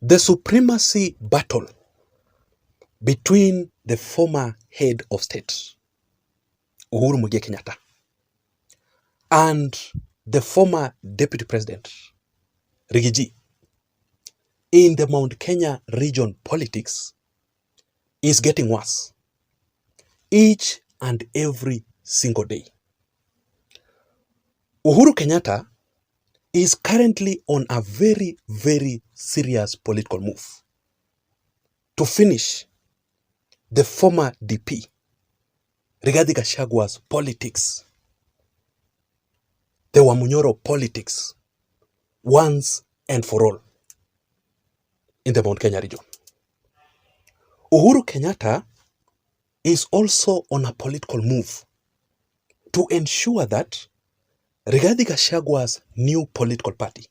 The supremacy battle between the former head of state, Uhuru Muigai Kenyatta, and the former deputy president, Rigathi, in the Mount Kenya region politics is getting worse each and every single day. Uhuru Kenyatta is currently on a very, very serious political move to finish the former DP, Rigathi Gachagua's politics, the Wamunyoro politics, once and for all in the Mount Kenya region. Uhuru Kenyatta is also on a political move to ensure that Rigathi Gachagua's new political party,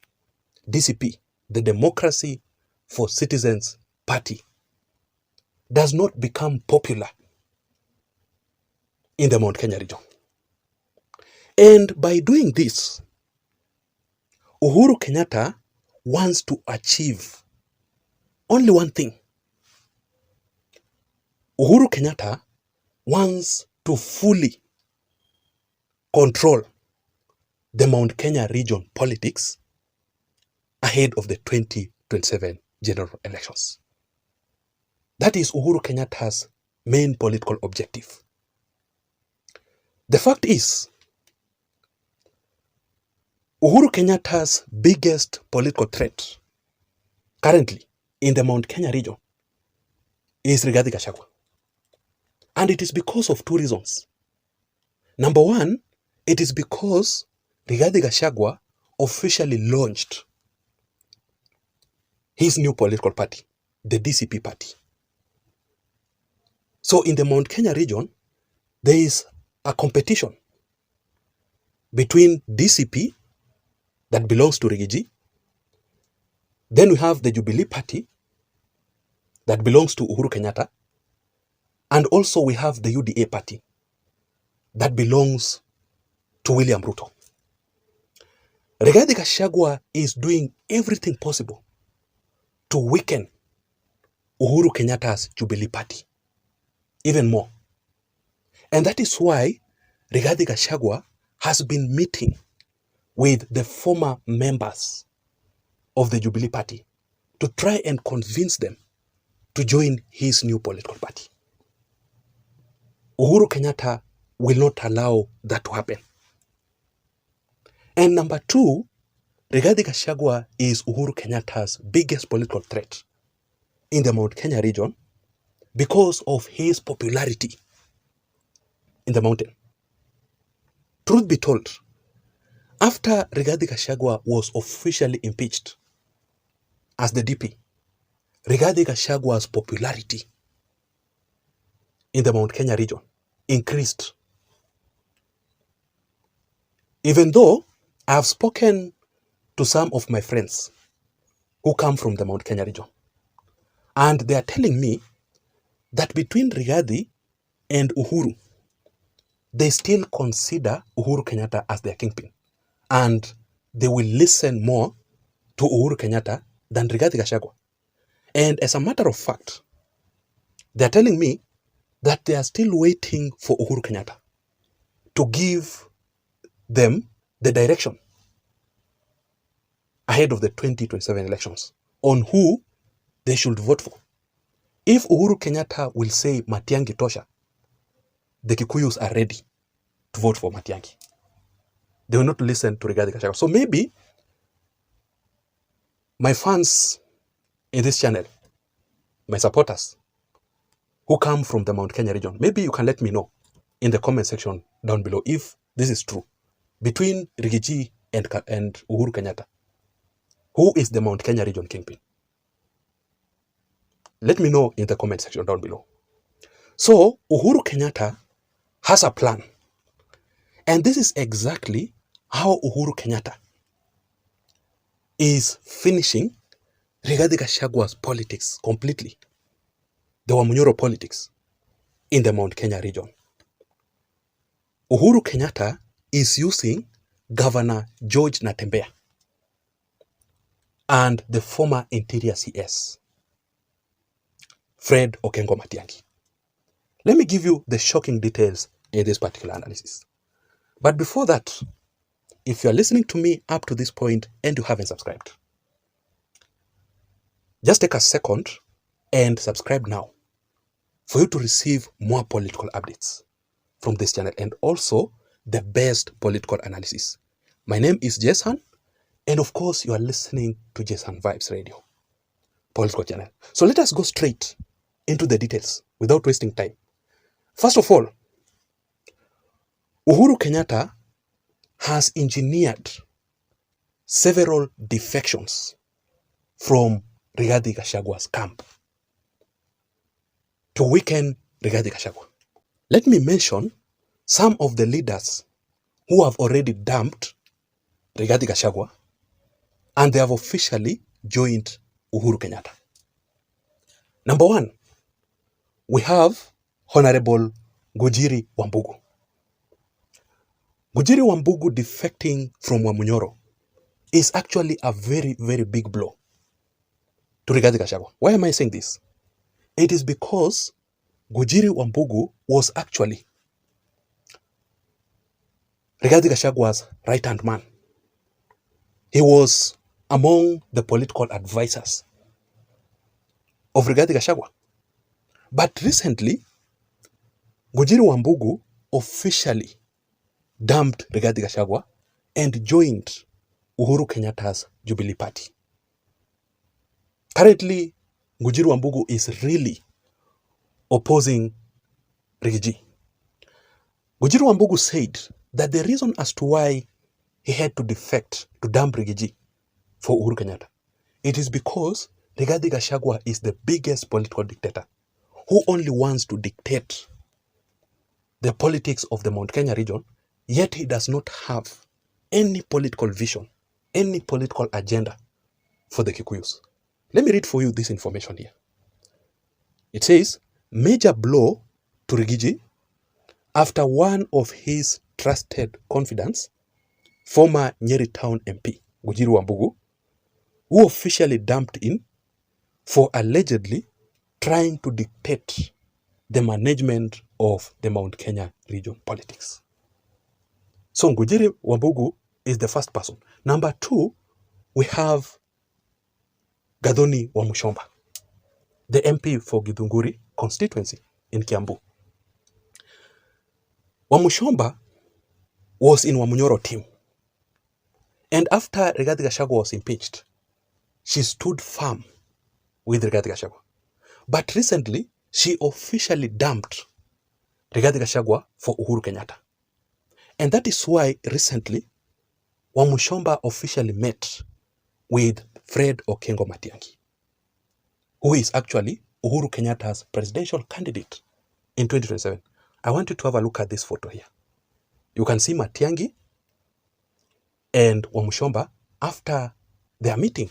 DCP, the Democracy for Citizens Party, does not become popular in the Mount Kenya region. And by doing this, Uhuru Kenyatta wants to achieve only one thing. Uhuru Kenyatta wants to fully control the Mount Kenya region politics ahead of the 2027 general elections. That is Uhuru Kenyatta's main political objective. The fact is, Uhuru Kenyatta's biggest political threat currently in the Mount Kenya region is Rigathi Gachagua. And it is because of two reasons. Number one, it is because Rigathi Gachagua officially launched his new political party, the DCP party. So in the Mount Kenya region, there is a competition between DCP that belongs to Rigathi. Then we have the Jubilee party that belongs to Uhuru Kenyatta. And also we have the UDA party that belongs to William Ruto. Rigathi Gachagua is doing everything possible to weaken Uhuru Kenyatta's Jubilee party even more. And that is why Rigathi Gachagua has been meeting with the former members of the Jubilee party to try and convince them to join his new political party. Uhuru Kenyatta will not allow that to happen. And number two, Rigathi Gachagua is Uhuru Kenyatta's biggest political threat in the Mount Kenya region because of his popularity in the mountain. Truth be told, after Rigathi Gachagua was officially impeached as the DP, Rigathi Gachagua's popularity in the Mount Kenya region increased. Even though I have spoken to some of my friends who come from the Mount Kenya region, and they are telling me that between Rigathi and Uhuru, they still consider Uhuru Kenyatta as their kingpin, and they will listen more to Uhuru Kenyatta than Rigathi Gachagua. And as a matter of fact, they are telling me that they are still waiting for Uhuru Kenyatta to give them the direction ahead of the 2027 elections on who they should vote for. If Uhuru Kenyatta will say Matiangi Tosha, the Kikuyus are ready to vote for Matiangi. They will not listen to Rigathi Gachagua. So maybe my fans in this channel, my supporters who come from the Mount Kenya region, maybe you can let me know in the comment section down below if this is true. Between Rigathi and Uhuru Kenyatta, who is the Mount Kenya region kingpin? Let me know in the comment section down below. So Uhuru Kenyatta has a plan. And this is exactly how Uhuru Kenyatta is finishing Rigathi Gachagua's politics completely. The Wamunyoro politics in the Mount Kenya region. Uhuru Kenyatta is using Governor George Natembeya and the former Interior CS, Fred Okengo Matiangi. Let me give you the shocking details in this particular analysis. But before that, if you are listening to me up to this point and you haven't subscribed, just take a second and subscribe now for you to receive more political updates from this channel and also the best political analysis. My name is Jason, and of course you are listening to Jason Vibes Radio, political channel. So let us go straight into the details without wasting time. First of all, Uhuru Kenyatta has engineered several defections from Rigathi Gachagua's camp to weaken Rigathi Gachagua. Let me mention some of the leaders who have already dumped Rigathi Gachagua and they have officially joined Uhuru Kenyatta. Number one, we have Honorable Gujiri Wambugu. Gujiri Wambugu defecting from Wamunyoro is actually a very, very big blow to Rigathi Gachagua. Why am I saying this? It is because Gujiri Wambugu was actually Rigathi Gachagua's right-hand man. He was among the political advisors of Rigathi Gachagua. But recently, Gujiri Wambugu officially dumped Rigathi Gachagua and joined Uhuru Kenyatta's Jubilee Party. Currently, Gujiri Wambugu is really opposing Rigathi. Gujiri Wambugu said that the reason as to why he had to defect to dump Rigathi for Uhuru Kenyatta, it is because Rigathi Gachagua is the biggest political dictator who only wants to dictate the politics of the Mount Kenya region, yet he does not have any political vision, any political agenda for the Kikuyus. Let me read for you this information here. It says, major blow to Rigathi after one of his trusted confidants, former Nyeri Town MP, Gujiri Wambugu, who officially dumped in for allegedly trying to dictate the management of the Mount Kenya region politics. So Gujiri Wambugu is the first person. Number two, we have Gathoni Wamuchomba, the MP for Githunguri constituency in Kiambu. Wamuchomba was in Wamunyoro team. And after Rigathi Gachagua was impeached, she stood firm with Rigathi Gachagua. But recently, she officially dumped Rigathi Gachagua for Uhuru Kenyatta. And that is why recently, Wamuchomba officially met with Fred Okengo Matiangi, who is actually Uhuru Kenyatta's presidential candidate in 2027. I want you to have a look at this photo here. You can see Matiangi and Wamuchomba after their meeting.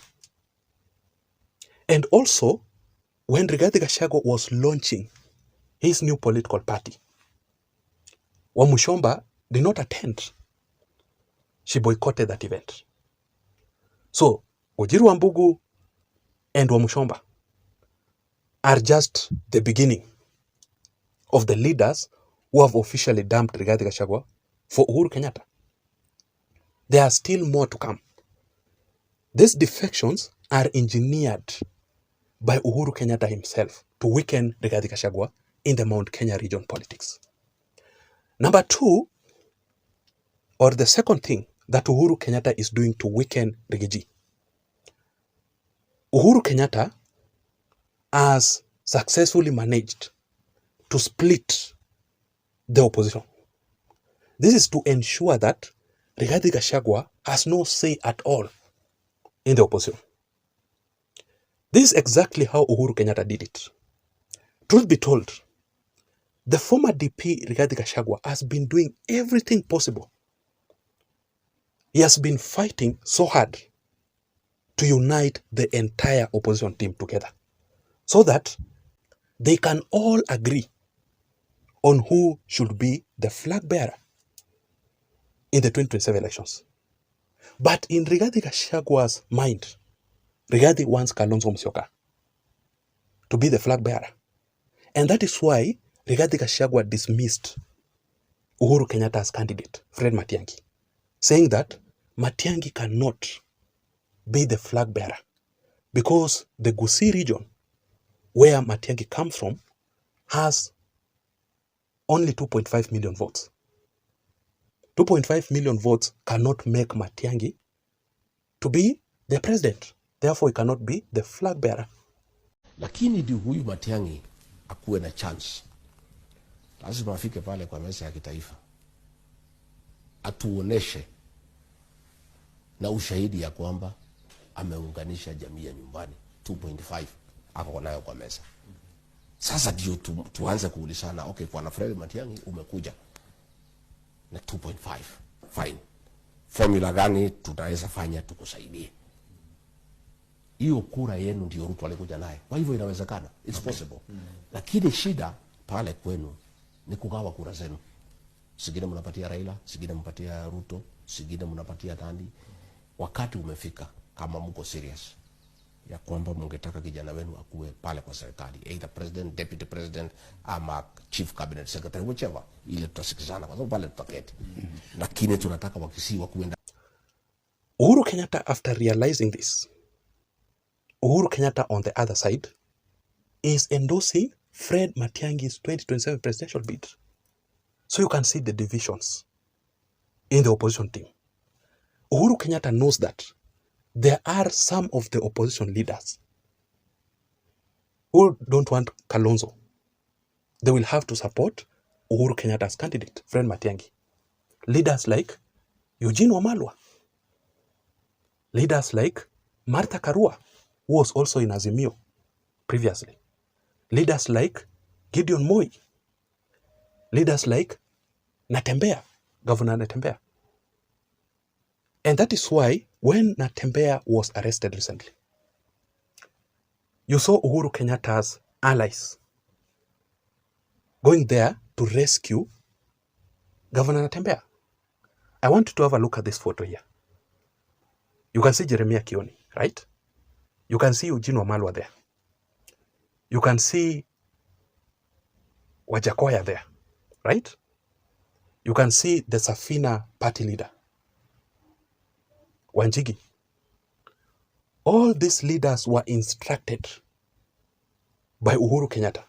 And also, when Rigathi Gachagua was launching his new political party, Wamuchomba did not attend. She boycotted that event. So, Gujiri Wambugu and Wamuchomba are just the beginning of the leaders who have officially dumped Rigathi Gachagua for Uhuru Kenyatta. There are still more to come. These defections are engineered by Uhuru Kenyatta himself to weaken Rigathi Gachagua in the Mount Kenya region politics. Number two, or the second thing that Uhuru Kenyatta is doing to weaken Rigathi. Uhuru Kenyatta has successfully managed to split the opposition. This is to ensure that Rigathi Gachagua has no say at all in the opposition. This is exactly how Uhuru Kenyatta did it. Truth be told, the former DP Rigathi Gachagua has been doing everything possible. He has been fighting so hard to unite the entire opposition team together so that they can all agree on who should be the flag bearer in the 2027 elections. But in Rigathi Gachagua's mind, Rigathi wants Kalonzo Musyoka to be the flag bearer. And that is why Rigathi Gachagua dismissed Uhuru Kenyatta's candidate, Fred Matiangi, saying that Matiangi cannot be the flag bearer because the Gusii region, where Matiangi comes from, has only 2.5 million votes. 2.5 million votes cannot make Matiangi to be the president. Therefore, he cannot be the flag bearer. Lakini di huyu Matiangi akuwe na chance, lazima afike pale kwa meza ya kitaifa, atuoneshe na ushahidi ya kwamba ameunganisha jamii ya nyumbani. 2.5 ako nayo kwa meza. Sasa ndio tuanze kuulizana, okay, kwa Fred Matiangi umekuja na 2.5, fine. Formula gani tutaweza fanya tukusaidie? Hiyo kura yenu ndio Ruto alikuja naye. Kwa hivyo inawezekana, it's possible. Lakini shida pale kwenu ni kugawa kura zenu. Sigine mnapatia Raila, sigine mnapatia Ruto, sigine mnapatia nani. Wakati umefika kama mko serious ya kwamba mngetaka kijana wenu akuwe pale kwa serikali, either president, deputy president ama chief cabinet secretary, whichever, ile tutasikizana kwa sababu pale tutaketi. Lakini tunataka wakisi wakuenda. Uhuru Kenyatta, after realizing this, Uhuru Kenyatta on the other side is endorsing Fred Matiangi's 2027 presidential bid. So you can see the divisions in the opposition team. Uhuru Kenyatta knows that there are some of the opposition leaders who don't want Kalonzo. They will have to support Uhuru Kenyatta's candidate, Fred Matiangi. Leaders like Eugene Wamalwa. Leaders like Martha Karua, who was also in Azimio previously. Leaders like Gideon Moi. Leaders like Natembeya, Governor Natembeya. And that is why when Natembeya was arrested recently, you saw Uhuru Kenyatta's allies going there to rescue Governor Natembeya. I want you to have a look at this photo here. You can see Jeremiah Kioni, right? You can see Eugene Wamalwa there. You can see Wajakoya there, right? You can see the Safina party leader, Wanjigi. All these leaders were instructed by Uhuru Kenyatta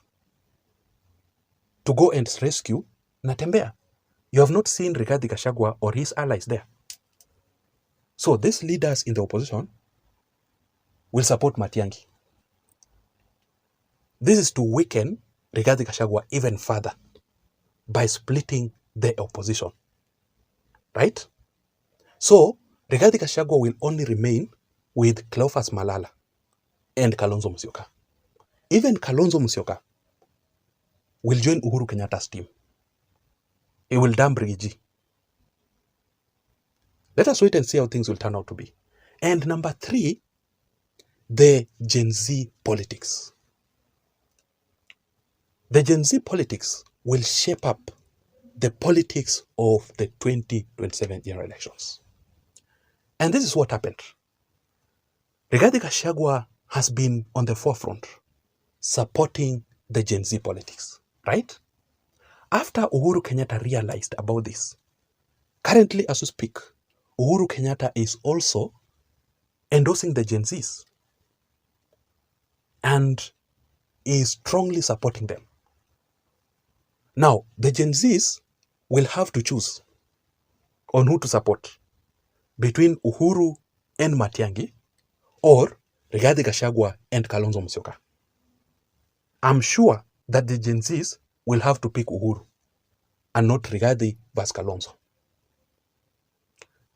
to go and rescue Natembeya. You have not seen Rigathi Gachagua or his allies there. So these leaders in the opposition will support Matiangi. This is to weaken Rigathi Gachagua even further by splitting the opposition, right? So Rigathi Gachagua will only remain with Cleophas Malala and Kalonzo Musyoka. Even Kalonzo Musyoka will join Uhuru Kenyatta's team. He will dump Rigathi. Let us wait and see how things will turn out to be. And number 3, the Gen Z politics. The Gen Z politics will shape up the politics of the 2027 general elections. And this is what happened. Rigathi Gachagua has been on the forefront supporting the Gen Z politics, right? After Uhuru Kenyatta realized about this, currently as we speak, Uhuru Kenyatta is also endorsing the Gen Zs and is strongly supporting them. Now, the Gen Zs will have to choose on who to support between Uhuru and Matiangi or Rigathi Gachagua and Kalonzo Musyoka. I'm sure that the Gen Zs will have to pick Uhuru and not Rigathi versus Kalonzo.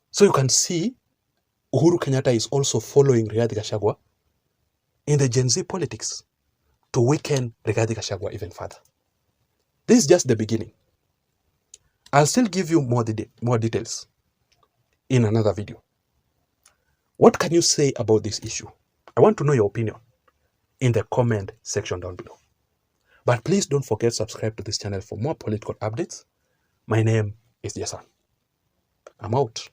So you can see Uhuru Kenyatta is also following Rigathi Gachagua in the Gen Z politics to weaken Rigathi Gachagua even further. This is just the beginning. I'll still give you more details in another video. What can you say about this issue? I want to know your opinion in the comment section down below. But please don't forget to subscribe to this channel for more political updates. My name is Jason. I'm out.